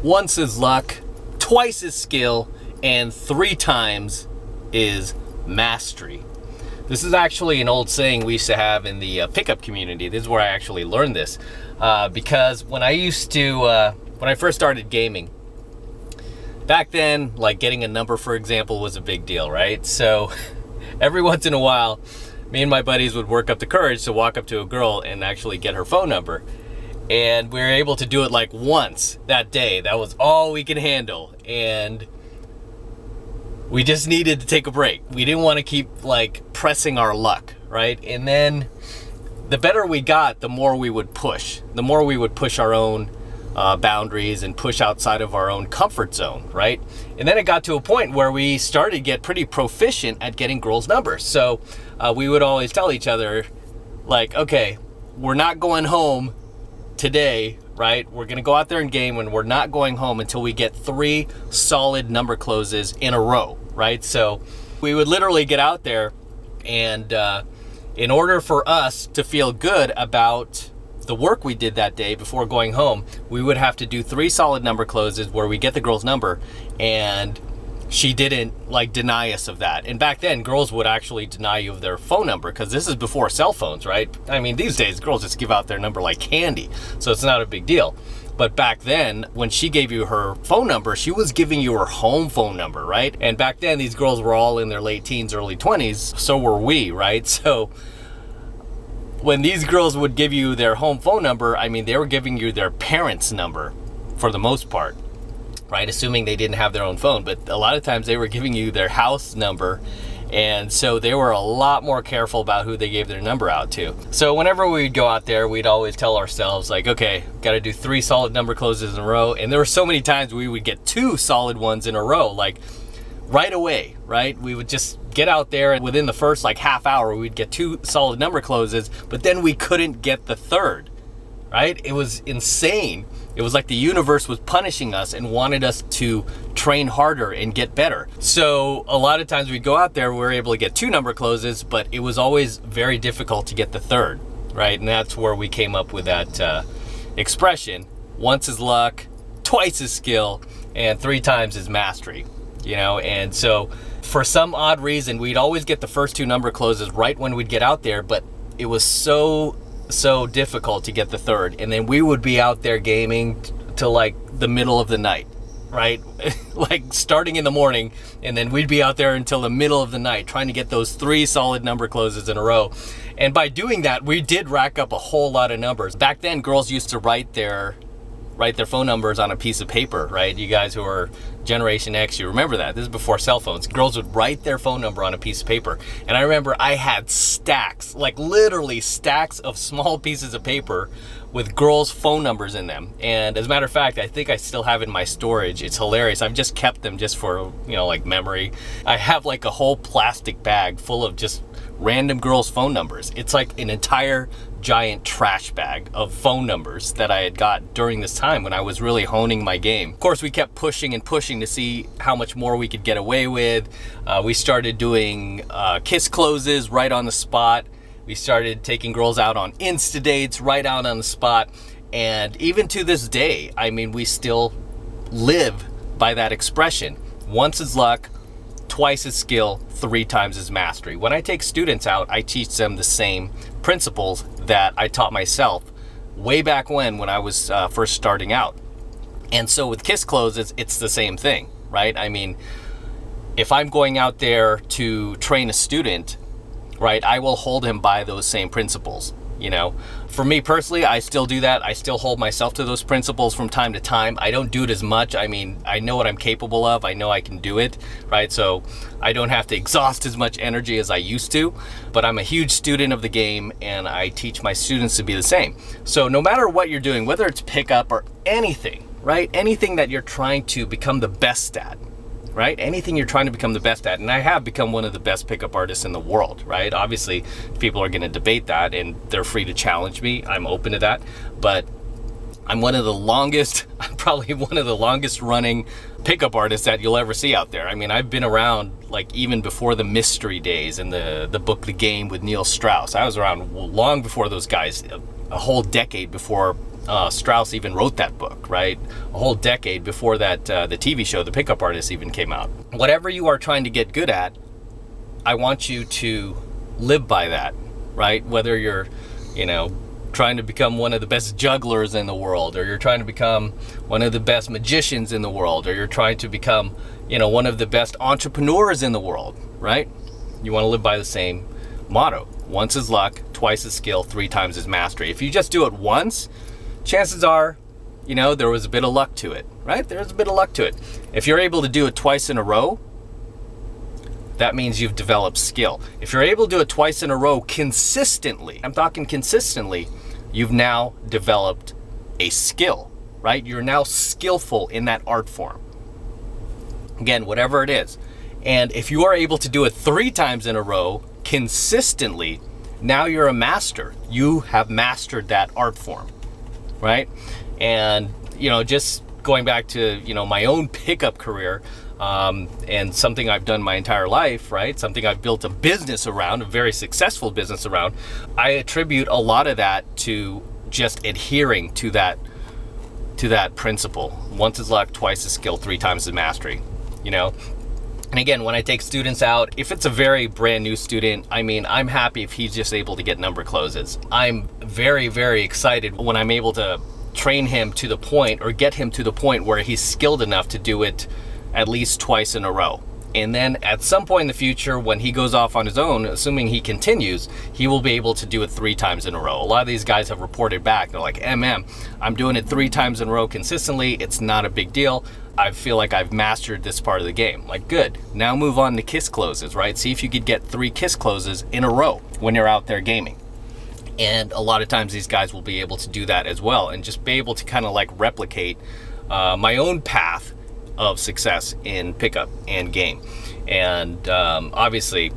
once is luck, twice is skill, and 3 times is mastery. This is actually an old saying we used to have in the pickup community. This is where I actually learned this. Because when I first started gaming, back then, like getting a number, for example, was a big deal, right? So every once in a while, me and my buddies would work up the courage to walk up to a girl and actually get her phone number. And we were able to do it like once that day. That was all we could handle. And we just needed to take a break. We didn't want to keep like pressing our luck, right? And then the better we got, the more we would push. The more we would push our own boundaries and push outside of our own comfort zone, right? And then it got to a point where we started to get pretty proficient at getting girls' numbers. So we would always tell each other, like, okay, we're not going home today, right? We're gonna go out there and game, and we're not going home until we get 3 solid number closes in a row, right? So we would literally get out there, and in order for us to feel good about the work we did that day before going home, we would have to do 3 solid number closes where we get the girl's number, and she didn't like deny us of that. And back then, girls would actually deny you of their phone number, because this is before cell phones, right? I mean, these days girls just give out their number like candy, so it's not a big deal. But back then, when she gave you her phone number, she was giving you her home phone number, right? And back then, these girls were all in their late teens, early 20s, so were we, right? So when these girls would give you their home phone number, I mean, they were giving you their parents' number for the most part, right? Assuming they didn't have their own phone, but a lot of times they were giving you their house number. And so they were a lot more careful about who they gave their number out to. So whenever we'd go out there, we'd always tell ourselves like, okay, got to do 3 solid number closes in a row. And there were so many times we would get 2 solid ones in a row, like right away, right? We would just get out there, and within the first like half hour, we'd get 2 solid number closes, but then we couldn't get the third, right? It was insane. It was like the universe was punishing us and wanted us to train harder and get better. So a lot of times we'd go out there, we were able to get 2 number closes, but it was always very difficult to get the third, right? And that's where we came up with that expression, once is luck, twice is skill, and 3 times is mastery, you know? And so for some odd reason, we'd always get the first 2 number closes right when we'd get out there, but it was so difficult to get the third. And then we would be out there gaming till like the middle of the night, right? Like starting in the morning, and then we'd be out there until the middle of the night trying to get those 3 solid number closes in a row. And by doing that, we did rack up a whole lot of numbers. Back then, girls used to write their phone numbers on a piece of paper, right? You guys who are Generation X, you remember that. This is before cell phones. Girls would write their phone number on a piece of paper. And I remember I had stacks, like literally stacks of small pieces of paper with girls' phone numbers in them. And as a matter of fact, I think I still have it in my storage. It's hilarious. I've just kept them just for, you know, like memory. I have like a whole plastic bag full of just random girls' phone numbers. It's like an entire giant trash bag of phone numbers that I had got during this time when I was really honing my game. Of course, we kept pushing and pushing to see how much more we could get away with. We started doing kiss closes right on the spot. We started taking girls out on Insta dates right out on the spot. And even to this day, I mean, we still live by that expression. Once is luck, twice is skill, 3 times is mastery. When I take students out, I teach them the same principles that I taught myself way back when I was first starting out. And so with kiss closes, it's the same thing, right? I mean, if I'm going out there to train a student, right, I will hold him by those same principles. You know, for me personally, I still do that. I still hold myself to those principles from time to time. I don't do it as much. I mean, I know what I'm capable of. I know I can do it, right? So I don't have to exhaust as much energy as I used to, but I'm a huge student of the game, and I teach my students to be the same. So no matter what you're doing, whether it's pickup or anything, right? Anything that you're trying to become the best at, right? Anything you're trying to become the best at. And I have become one of the best pickup artists in the world, right? Obviously, people are going to debate that, and they're free to challenge me. I'm open to that. But I'm probably one of the longest running pickup artists that you'll ever see out there. I mean, I've been around like even before the mystery days and the book The Game with Neil Strauss. I was around long before those guys, a whole decade before Strauss even wrote that book, right? A whole decade before that, the TV show, The Pickup Artist, even came out. Whatever you are trying to get good at, I want you to live by that, right? Whether you're, trying to become one of the best jugglers in the world, or you're trying to become one of the best magicians in the world, or you're trying to become, one of the best entrepreneurs in the world, right? You want to live by the same motto. Once is luck, twice is skill, 3 times is mastery. If you just do it once, chances are, there was a bit of luck to it, right? There's a bit of luck to it. If you're able to do it twice in a row, that means you've developed skill. If you're able to do it twice in a row consistently, I'm talking consistently, you've now developed a skill, right? You're now skillful in that art form. Again, whatever it is. And if you are able to do it 3 times in a row consistently, now you're a master. You have mastered that art form, right? And, just going back to, my own pickup career, and something I've done my entire life, right? Something I've built a business around, a very successful business around. I attribute a lot of that to just adhering to that principle. Once is luck, twice is skill, 3 times is mastery, And again, when I take students out, if it's a very brand new student, I'm happy if he's just able to get number closes. I'm very, very excited when I'm able to train him to the point, or get him to the point where he's skilled enough to do it at least twice in a row. And then at some point in the future, when he goes off on his own, assuming he continues, he will be able to do it 3 times in a row. A lot of these guys have reported back. They're like, I'm doing it 3 times in a row consistently. It's not a big deal. I feel like I've mastered this part of the game. Like, good. Now move on to kiss closes, right? See if you could get 3 kiss closes in a row when you're out there gaming. And a lot of times these guys will be able to do that as well, and just be able to kind of like replicate my own path of success in pickup and game. And obviously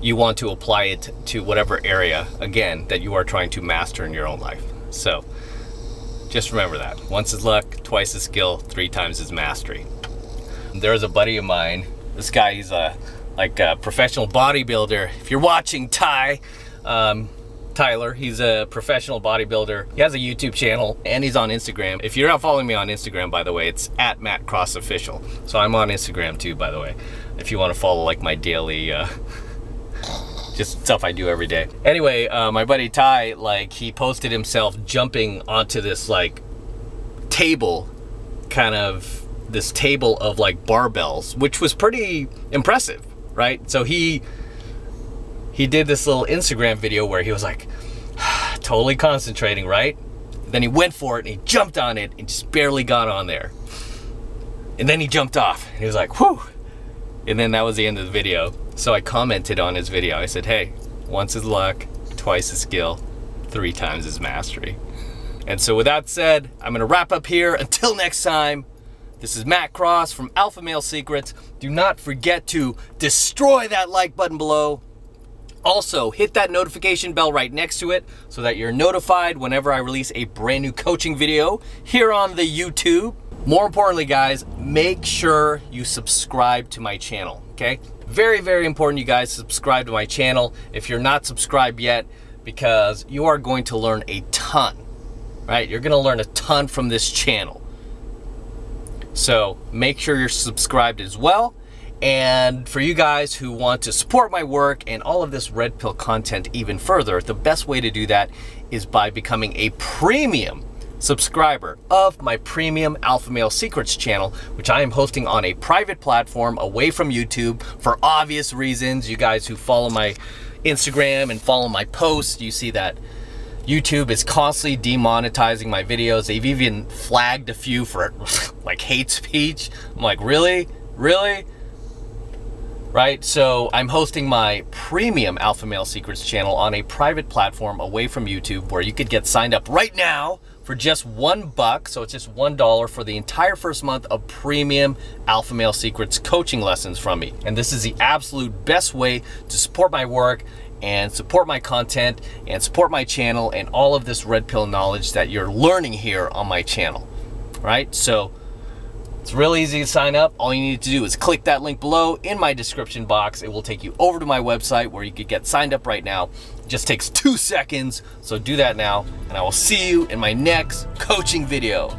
you want to apply it to whatever area, again, that you are trying to master in your own life. So just remember that. Once is luck, twice is skill, 3 times is mastery. There's a buddy of mine. This guy, he's a professional bodybuilder. If you're watching, Tyler, he's a professional bodybuilder. He has a YouTube channel and he's on Instagram. If you're not following me on Instagram, by the way, it's @MattCrossOfficial. So I'm on Instagram too, by the way, if you want to follow like my daily just stuff I do every day. Anyway, my buddy Ty, he posted himself jumping onto this table, this table of barbells, which was pretty impressive, right? So he did this little Instagram video where he was totally concentrating, right? Then he went for it and he jumped on it and just barely got on there. And then he jumped off. He was like, whew. And then that was the end of the video. So I commented on his video. I said, hey, once is luck, twice is skill, 3 times is mastery. And so with that said, I'm gonna wrap up here. Until next time, this is Matt Cross from Alpha Male Secrets. Do not forget to destroy that like button below. Also, hit that notification bell right next to it so that you're notified whenever I release a brand new coaching video here on the YouTube. More importantly, guys, make sure you subscribe to my channel, okay? Very, very important you guys subscribe to my channel if you're not subscribed yet, because you are going to learn a ton, right? You're gonna learn a ton from this channel. So make sure you're subscribed as well. And for you guys who want to support my work and all of this Red Pill content even further, the best way to do that is by becoming a premium subscriber of my premium Alpha Male Secrets channel, which I am hosting on a private platform away from YouTube for obvious reasons. You guys who follow my Instagram and follow my posts, you see that YouTube is constantly demonetizing my videos. They've even flagged a few for hate speech. I'm like, really? Really? Right, so I'm hosting my premium Alpha Male Secrets channel on a private platform away from YouTube where you could get signed up right now for just $1. So it's just $1 for the entire first month of premium Alpha Male Secrets coaching lessons from me. And this is the absolute best way to support my work and support my content and support my channel and all of this Red Pill knowledge that you're learning here on my channel, right? So It's real easy to sign up. All you need to do is click that link below in my description box. It will take you over to my website where you could get signed up right now. It just takes 2 seconds, so do that now, and I will see you in my next coaching video.